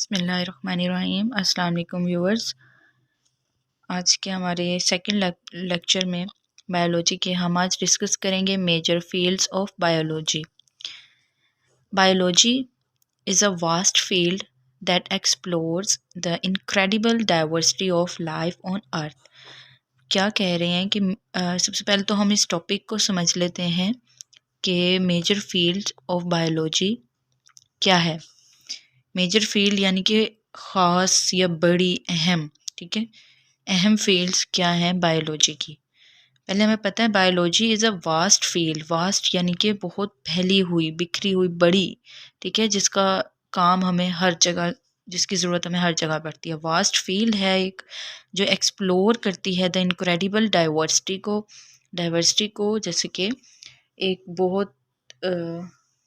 बिस्मिल्लाहिर्रहमानिर्रहीम। अस्सलाम वालेकुम व्यूअर्स। आज के हमारे सेकंड लेक्चर में बायोलॉजी के हम आज डिस्कस करेंगे major fields of biology. Biology is a vast field that explores the incredible diversity of life on Earth. क्या कह रहे हैं कि सबसे पहले तो हम इस टॉपिक को समझ लेते हैं कि मेजर फील्ड ऑफ बायोलॉजी क्या है। मेजर फील्ड यानी कि ख़ास या बड़ी अहम, ठीक है, अहम फील्ड्स क्या हैं बायोलॉजी की। पहले हमें पता है biology is a vast field. Vast यानी कि बहुत फैली हुई, बिखरी हुई, बड़ी, ठीक है, जिसका काम हमें हर जगह, जिसकी ज़रूरत हमें हर जगह पड़ती है। वास्ट फील्ड है एक जो एक्सप्लोर करती है द इनक्रेडिबल डाइवर्सिटी को, जैसे कि एक बहुत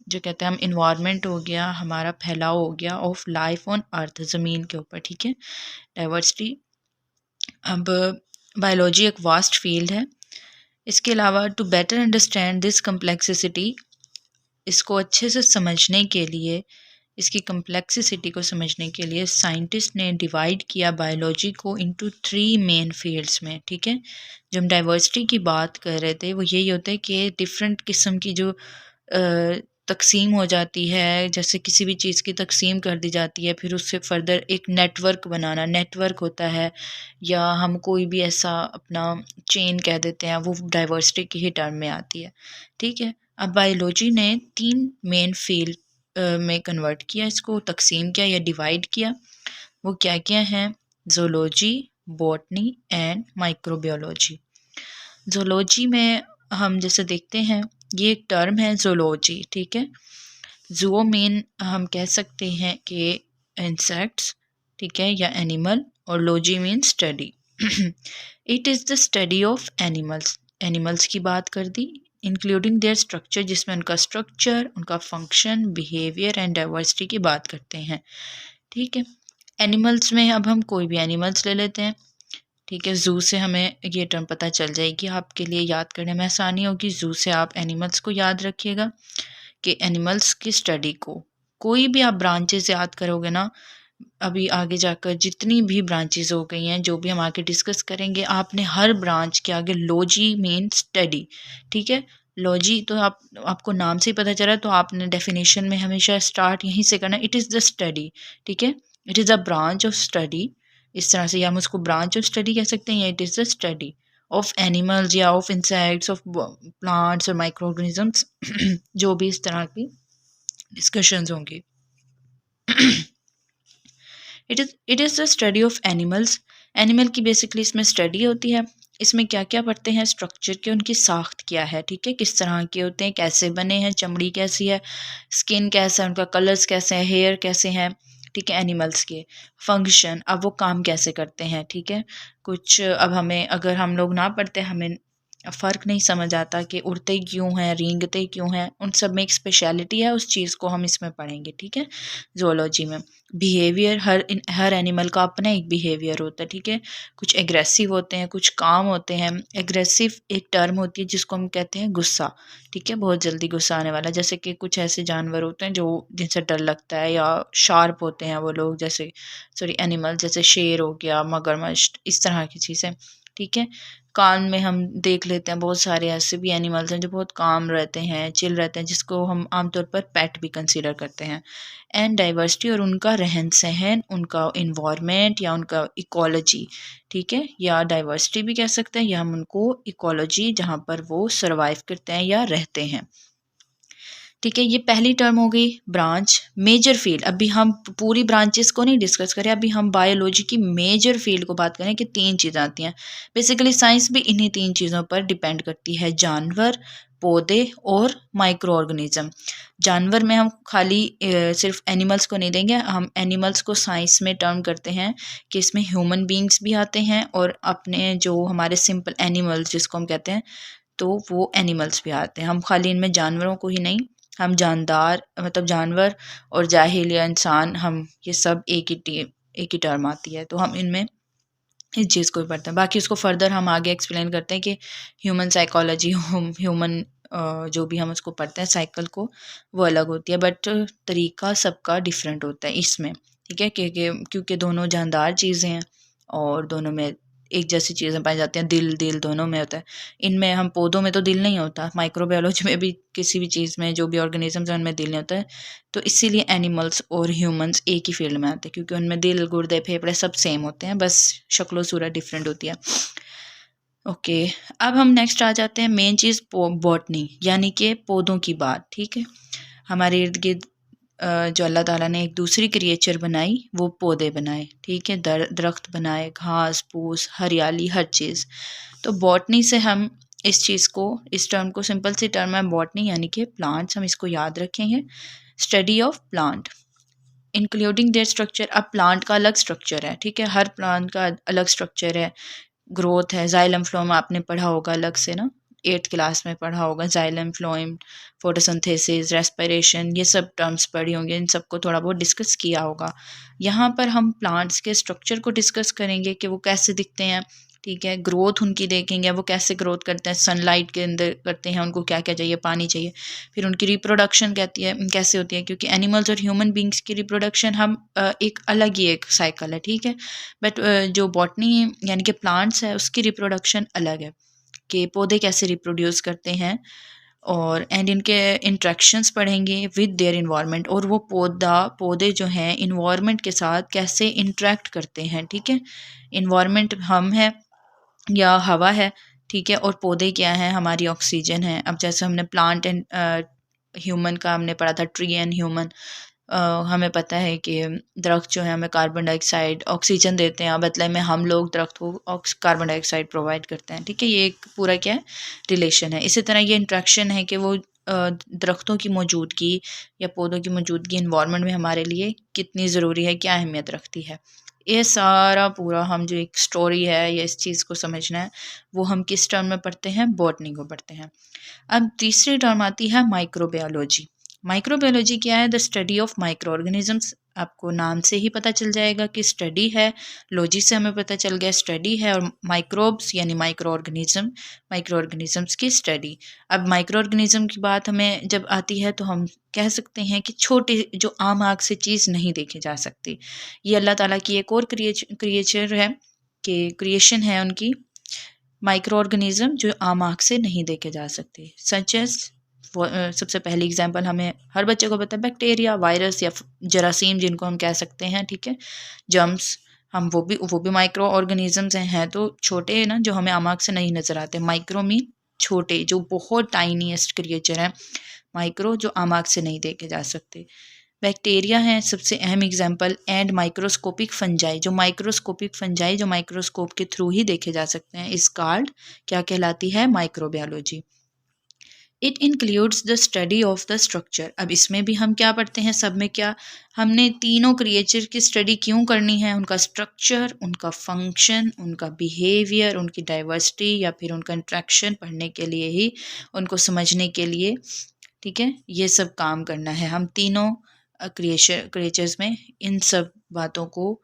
जो कहते हैं हम इन्वायरमेंट हो गया, हमारा फैलाव हो गया ऑफ लाइफ ऑन अर्थ, ज़मीन के ऊपर, ठीक है, डाइवर्सिटी। अब बायोलॉजी एक वास्ट फील्ड है। इसके अलावा to better understand this complexity, इसको अच्छे से समझने के लिए, इसकी कम्प्लेक्सिटी को समझने के लिए साइंटिस्ट ने डिवाइड किया बायोलॉजी को इनटू 3 मेन फील्ड्स में, ठीक है। जो हम डाइवर्सिटी की बात कर रहे थे वो यही होता है कि डिफरेंट किस्म की जो तकसीम हो जाती है, जैसे किसी भी चीज़ की तकसीम कर दी जाती है, फिर उससे फर्दर एक नेटवर्क बनाना, नेटवर्क होता है, या हम कोई भी ऐसा अपना चेन कह देते हैं, वो डाइवर्सिटी की ही टर्म में आती है, ठीक है। अब बायोलॉजी ने 3 मेन फील्ड में कन्वर्ट किया, इसको तकसीम किया या डिवाइड किया। वो क्या क्या हैं? Zoology, botany and microbiology. Zoology में हम जैसे देखते हैं, ये एक टर्म है ज़ूलॉजी, ठीक है। ज़ूओ मीन हम कह सकते हैं कि इंसेक्ट्स, ठीक है, या एनिमल, और logy mean study. It is the study of animals. Animals की बात कर दी, इंक्लूडिंग देयर स्ट्रक्चर, जिसमें उनका स्ट्रक्चर, उनका फंक्शन, बिहेवियर एंड डाइवर्सिटी की बात करते हैं, ठीक है। एनिमल्स में अब हम कोई भी एनिमल्स ले लेते हैं, ठीक है। ज़ू से हमें ये टर्म पता चल जाएगी, आपके लिए याद करने में आसानी होगी। ज़ू से आप एनिमल्स को याद रखिएगा कि एनिमल्स की स्टडी को कोई भी आप ब्रांचेस याद करोगे ना, अभी आगे जाकर जितनी भी ब्रांचेस हो गई हैं, जो भी हम आगे डिस्कस करेंगे, आपने हर ब्रांच के आगे लॉजी मीन स्टडी, ठीक है। लॉजी तो आपको नाम से ही पता चला, तो आपने डेफिनेशन में हमेशा स्टार्ट यहीं से करना, इट इज़ द स्टडी, ठीक है। It is a branch of study, इस तरह से, या हम उसको ब्रांच ऑफ स्टडी कह सकते हैं, या it is the study of animals या ऑफ इंसेक्ट्स, ऑफ प्लांट्स और माइक्रो ऑर्गेनिजम्स, जो भी इस तरह की डिस्कशंस होंगी। It is the study of animals. Animal की बेसिकली इसमें स्टडी होती है। इसमें क्या क्या पढ़ते हैं? स्ट्रक्चर के, उनकी साख्त क्या है, ठीक है, किस तरह के होते हैं, कैसे बने हैं, चमड़ी कैसी है, स्किन कैसा है, उनका कलर्स कैसे हैं, हेयर कैसे हैं, ठीक है। एनिमल्स के फंक्शन, अब वो काम कैसे करते हैं, ठीक है। कुछ अब हमें, अगर हम लोग ना पढ़ते, हमें फ़र्क नहीं समझ आता कि उड़ते क्यों हैं, रेंगते क्यों हैं, उन सब में एक स्पेशलिटी है, उस चीज़ को हम इसमें पढ़ेंगे, ठीक है, ज़ूलॉजी में। बिहेवियर, हर एनिमल का अपना एक बिहेवियर होता है, ठीक है। कुछ एग्रेसिव होते हैं, कुछ काम होते हैं। एग्रेसिव एक टर्म होती है जिसको हम कहते हैं गुस्सा, ठीक है, बहुत जल्दी गुस्सा आने वाला। जैसे कि कुछ ऐसे जानवर होते हैं जो जिनसे डर लगता है, या शार्प होते हैं वो लोग, जैसे एनिमल, जैसे शेर हो गया, मगरमच्छ, इस तरह की चीज़ें, ठीक है। कान में हम देख लेते हैं बहुत सारे ऐसे भी एनिमल्स हैं जो बहुत काम रहते हैं, चिल रहते हैं, जिसको हम आमतौर पर पेट भी कंसीडर करते हैं। एंड डाइवर्सिटी, और उनका रहन सहन, उनका इन्वायरमेंट या उनका इकोलॉजी, ठीक है, या डाइवर्सिटी भी कह सकते हैं, या हम उनको इकोलॉजी, जहाँ पर वो सर्वाइव करते हैं या रहते हैं, ठीक है। ये पहली टर्म हो गई ब्रांच, मेजर फील्ड। अभी हम पूरी ब्रांचेस को नहीं डिस्कस करें, अभी हम बायोलॉजी की मेजर फील्ड को बात करें कि 3 चीज़ें आती हैं। बेसिकली साइंस भी इन्हीं 3 चीज़ों पर डिपेंड करती है, जानवर, पौधे और माइक्रो ऑर्गेनिज्म। जानवर में हम खाली सिर्फ एनिमल्स को नहीं देंगे, हम एनिमल्स को साइंस में टर्म करते हैं कि इसमें ह्यूमन बींग्स भी आते हैं, और अपने जो हमारे सिंपल एनिमल्स जिसको हम कहते हैं, तो वो एनिमल्स भी आते हैं। हम खाली इनमें जानवरों को ही नहीं, हम जानदार, मतलब जानवर और जाहिल या इंसान, हम ये सब एक ही टर्म आती है, तो हम इनमें इस चीज़ को भी पढ़ते हैं। बाकी उसको फर्दर हम आगे एक्सप्लेन करते हैं कि ह्यूमन साइकोलॉजी, ह्यूमन जो भी हम उसको पढ़ते हैं साइकिल को, वो अलग होती है, बट तरीका सबका डिफरेंट होता है इसमें, ठीक है, क्योंकि दोनों जानदार चीज़ें हैं और दोनों में एक जैसी चीज़ें पाई जाती हैं, दिल दोनों में होता है। इनमें हम पौधों में तो दिल नहीं होता, माइक्रोबायोलॉजी में भी किसी भी चीज़ में जो भी ऑर्गेनिजम्स हैं उनमें दिल नहीं होता है, तो इसीलिए एनिमल्स और ह्यूमंस एक ही फील्ड में आते हैं, क्योंकि उनमें दिल, गुर्दे, फेफड़े सब सेम होते हैं, बस शक्ल सूरत डिफरेंट होती है। ओके, अब हम नेक्स्ट आ जाते हैं मेन चीज़ बॉटनी, यानी कि पौधों की बात। ठीक है, हमारे इर्द गिर्द जो अल्लाह ताला ने एक दूसरी क्रिएचर बनाई वो पौधे बनाए। ठीक है, दरख्त बनाए, घास फूस, हरियाली, हर चीज़। तो बॉटनी से हम इस चीज़ को, इस टर्म को, सिंपल सी टर्म है बॉटनी यानी कि प्लांट्स, हम इसको याद रखेंगे। Study of plant including there structure. अब प्लांट का अलग स्ट्रक्चर है, ठीक है, हर प्लांट का अलग स्ट्रक्चर है। ग्रोथ है, जाइलम फ्लोएम आपने पढ़ा होगा अलग से ना, 8th क्लास में पढ़ा होगा, जाइलम फ्लोएम, फोटोसिंथेसिस, रेस्पिरेशन, ये सब टर्म्स पढ़ी होंगे, इन सबको थोड़ा बहुत डिस्कस किया होगा। यहाँ पर हम प्लांट्स के स्ट्रक्चर को डिस्कस करेंगे कि वो कैसे दिखते हैं। ठीक है, ग्रोथ उनकी देखेंगे, वो कैसे ग्रोथ करते हैं, सनलाइट के अंदर करते हैं, उनको क्या क्या चाहिए, पानी चाहिए। फिर उनकी रिप्रोडक्शन कहती है कैसे होती है, क्योंकि एनिमल्स और ह्यूमन बींग्स की रिप्रोडक्शन हम एक अलग ही एक साइकिल है। ठीक है, बट जो बॉटनी यानी कि प्लांट्स है उसकी रिप्रोडक्शन अलग है, कि पौधे कैसे रिप्रोड्यूस करते हैं, और एंड इनके इंट्रैक्शंस पढ़ेंगे विद देयर इन्वायरमेंट, और वो पौधे जो हैं इन्वायरमेंट के साथ कैसे इंटरेक्ट करते हैं। ठीक है, इन्वायरमेंट हम है या हवा है, ठीक है, और पौधे क्या हैं, हमारी ऑक्सीजन है। अब जैसे हमने प्लांट एंड ह्यूमन का हमने पढ़ा था, ट्री एंड ह्यूमन, हमें पता है कि दरख्त जो है हमें कार्बन डाइऑक्साइड, ऑक्सीजन देते हैं, बदले में हम लोग दरख्त को कार्बन डाइऑक्साइड प्रोवाइड करते हैं। ठीक है, ये एक पूरा क्या है, रिलेशन है। इसी तरह ये इंट्रैक्शन है कि वो दरख्तों की मौजूदगी या पौधों की मौजूदगी इन्वायरमेंट में हमारे लिए कितनी ज़रूरी है, क्या अहमियत रखती है। ये सारा पूरा हम जो एक स्टोरी है या इस चीज़ को समझना है, वो हम किस टर्म में पढ़ते हैं, बॉटनी को पढ़ते हैं। अब तीसरी टर्म आती है माइक्रोबायोलॉजी। माइक्रोबायोलॉजी क्या है, the study of micro organisms. आपको नाम से ही पता चल जाएगा कि स्टडी है, लॉजी से हमें पता चल गया स्टडी है, और माइक्रोब्स यानी माइक्रो ऑर्गेनिजम्स की स्टडी। अब माइक्रो ऑर्गेनिज्म की बात हमें जब आती है तो हम कह सकते हैं कि छोटे, जो आम आँख से चीज़ नहीं देखी जा सकती, ये अल्लाह ताला की एक और क्रिएचर है, कि क्रिएशन है उनकी, माइक्रो ऑर्गेनिज्म जो आम आँख से नहीं देखे जा सकते, सच एज सबसे पहली एग्जांपल हमें हर बच्चे को पता है, बैक्टीरिया, वायरस या जरासीम जिनको हम कह सकते हैं। ठीक है, जर्म्स, हम वो भी माइक्रो ऑर्गेनिजम्स हैं तो छोटे हैं ना, जो हमें आम आँख से नहीं नज़र आते। माइक्रो मीन छोटे, जो बहुत टाइनीएस्ट क्रिएचर हैं। माइक्रो जो आम आँख से नहीं देखे जा सकते। बैक्टीरिया हैं सबसे अहम एग्जाम्पल, एंड माइक्रोस्कोपिक फंजाई, जो माइक्रोस्कोप के थ्रू ही देखे जा सकते हैं, इस कॉल्ड क्या कहलाती है, microbiology. It includes the study of the structure. अब इसमें भी हम क्या पढ़ते हैं, सब में क्या, हमने तीनों क्रिएचर की स्टडी क्यों करनी है, उनका स्ट्रक्चर, उनका फंक्शन, उनका बिहेवियर, उनकी डाइवर्सिटी या फिर उनका इंट्रैक्शन पढ़ने के लिए ही, उनको समझने के लिए। ठीक है, ये सब काम करना है हम तीनों क्रिएचर्स में, इन सब बातों को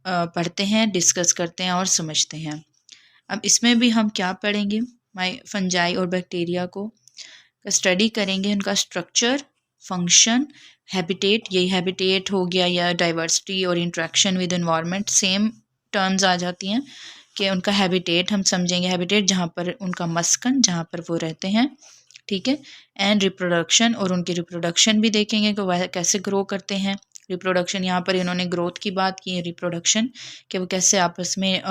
पढ़ते हैं, डिस्कस करते हैं और समझते हैं। अब इसमें भी हम क्या पढ़ेंगे, फंजाई और बैक्टीरिया को स्टडी करेंगे, उनका स्ट्रक्चर, फंक्शन, हैबिटेट, यही हैबिटेट हो गया, या डाइवर्सिटी और interaction with environment, same terms आ जाती हैं, कि उनका हैबिटेट हम समझेंगे, हैबिटेट जहाँ पर उनका मस्कन, जहाँ पर वो रहते हैं। ठीक है, एंड रिप्रोडक्शन, और उनकी रिप्रोडक्शन भी देखेंगे कि वह कैसे ग्रो करते हैं। रिप्रोडक्शन, यहाँ पर इन्होंने ग्रोथ की बात की है, रिप्रोडक्शन कि वो कैसे आपस में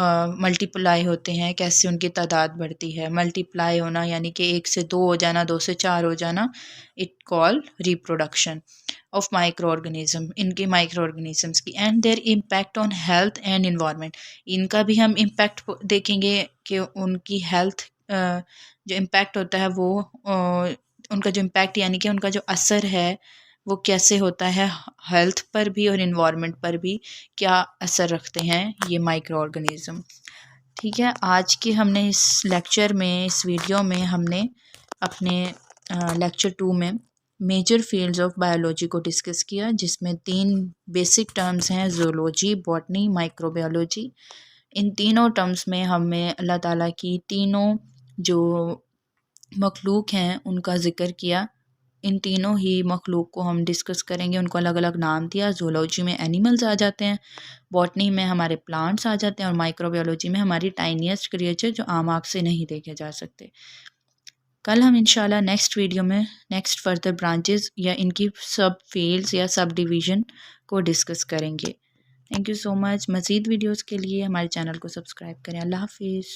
मल्टीप्लाई होते हैं, कैसे उनकी तादाद बढ़ती है। मल्टीप्लाई होना यानी कि 1 से 2 हो जाना, 2 से 4 हो जाना, it call reproduction of micro organism, इनके माइक्रो ऑर्गेनिजम्स की। And there impact on health and environment, इनका भी हम इम्पैक्ट देखेंगे कि उनकी हेल्थ, जो इम्पैक्ट होता है वो, उनका जो इम्पैक्ट यानी कि उनका जो असर है वो कैसे होता है हेल्थ पर भी और इन्वायरमेंट पर भी, क्या असर रखते हैं ये माइक्रो ऑर्गेनिज्म। ठीक है, आज के हमने इस लेक्चर में, इस वीडियो में हमने अपने लेक्चर 2 में मेजर फील्ड्स ऑफ बायोलॉजी को डिस्कस किया, जिसमें 3 बेसिक टर्म्स हैं, ज़ूलॉजी, बॉटनी, माइक्रोबायोलॉजी। इन तीनों टर्म्स में हमें अल्लाह ताला की तीनों जो मखलूक हैं उनका ज़िक्र किया, इन तीनों ही मखलूक को हम डिस्कस करेंगे, उनको अलग अलग नाम दिया। ज़ूलॉजी में एनिमल्स आ जाते हैं, बॉटनी में हमारे प्लांट्स आ जाते हैं, और माइक्रोबायोलॉजी में हमारी टाइनिएस्ट क्रिएचर जो आम आँख से नहीं देखे जा सकते। कल हम इंशाल्लाह नेक्स्ट वीडियो में नेक्स्ट फर्दर ब्रांचेस या इनकी सब फील्ड्स या सब डिवीज़न को डिस्कस करेंगे। Thank you so much. मज़ीद वीडियोज़ के लिए हमारे चैनल को सब्सक्राइब करें। अल्लाह हाफिज़।